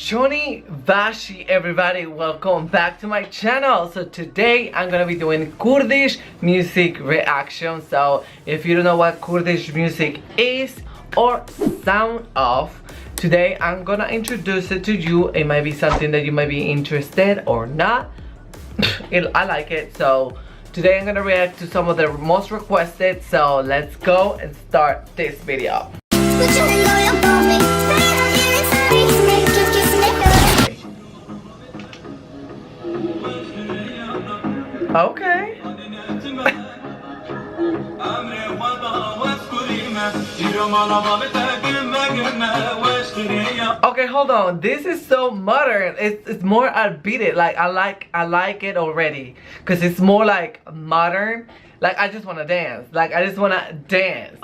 Johnny Vashi, everybody, welcome back to my channel. So today I'm gonna be doing Kurdish music reaction. So if you don't know what Kurdish music is or sound of, today I'm gonna introduce it to you. It might be something that you might be interested or not. I like it. So today I'm gonna react to some of the most requested. So let's go and start this video. Okay. Okay, hold on. This is so modern. It's more upbeat. Like I like it already, cause it's more like modern. Like I just wanna dance. Like I just wanna dance.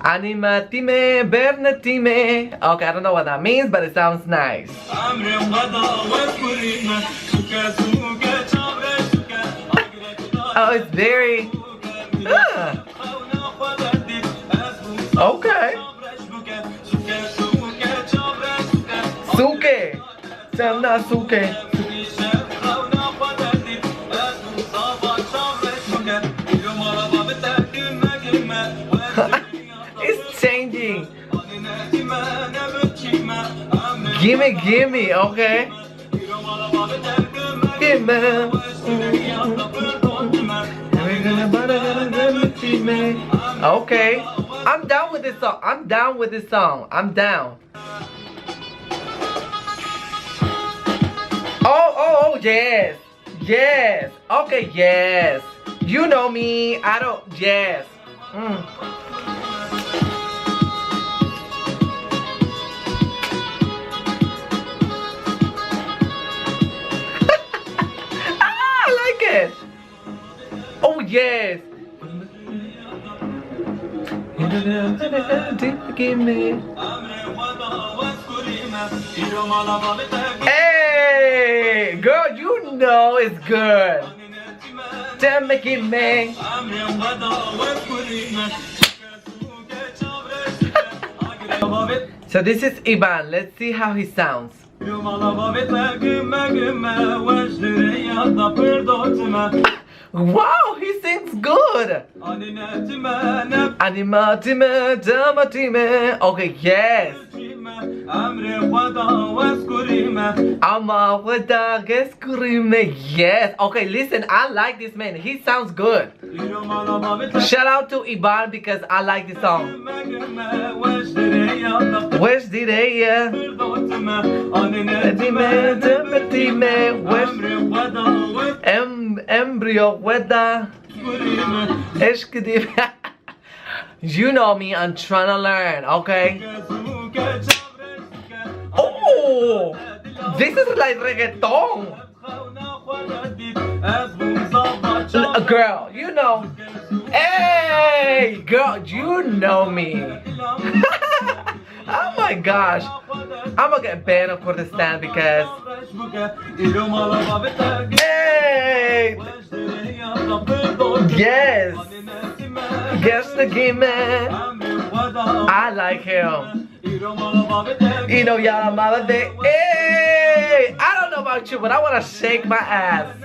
Animatime, bernatime. Okay, I don't know what that means, but it sounds nice. Oh, it's very. Okay. Suke. Samna suke. It's changing. Gimme, gimme, okay. Gimme. Okay. I'm down with this song. I'm down with this song. I'm down. Oh, yes. Yes. Okay, yes. You know me. I don't. Yes. I like it. Oh, yes. Hey, girl, you know it's good. Me. So this is Ivan. Let's see how he sounds. Wow, he sings good. Animatime, damatime. Okay, yes. Yes. Okay, listen, I like this man. He sounds good. Shout out to Ivan because I like this song. Where's the embryo weather. You know me, I'm trying to learn, okay? Oh, this is like reggaeton. Girl, you know. Hey, girl, you know me. Oh my gosh. I'm gonna get banned on Kurdistan because. Hey! Yes! Guess the game. I like him. You know, y'all, mother day. Hey! I don't know about you, but I wanna shake my ass.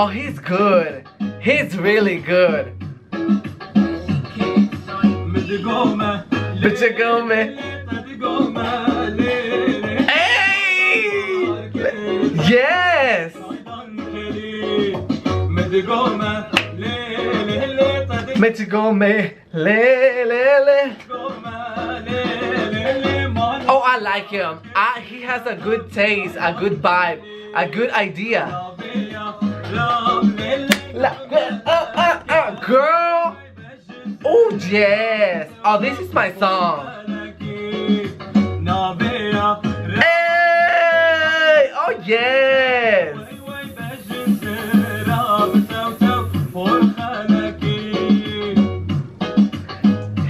Oh, he's good. He's really good. Hey! Yes! Oh, I like him. He has a good taste, a good vibe, a good idea. Girl. Oh, yes. Oh, this is my song. Hey! Oh, yes.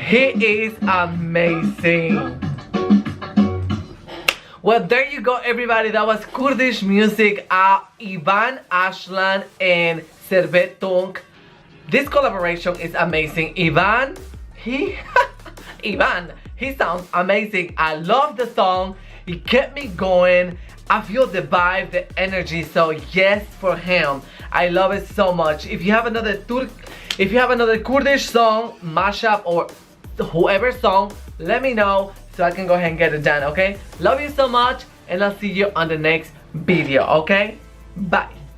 He is amazing. Well, there you go, everybody. That was Kurdish music. Ivan, Aslan, and Servet Tunç. This collaboration is amazing. Ivan, he sounds amazing. I love the song. It kept me going. I feel the vibe, the energy. So yes, for him. I love it so much. If you have another Kurdish song, mashup, or whoever song, let me know so I can go ahead and get it done, okay? Love you so much, and I'll see you on the next video, okay? Bye.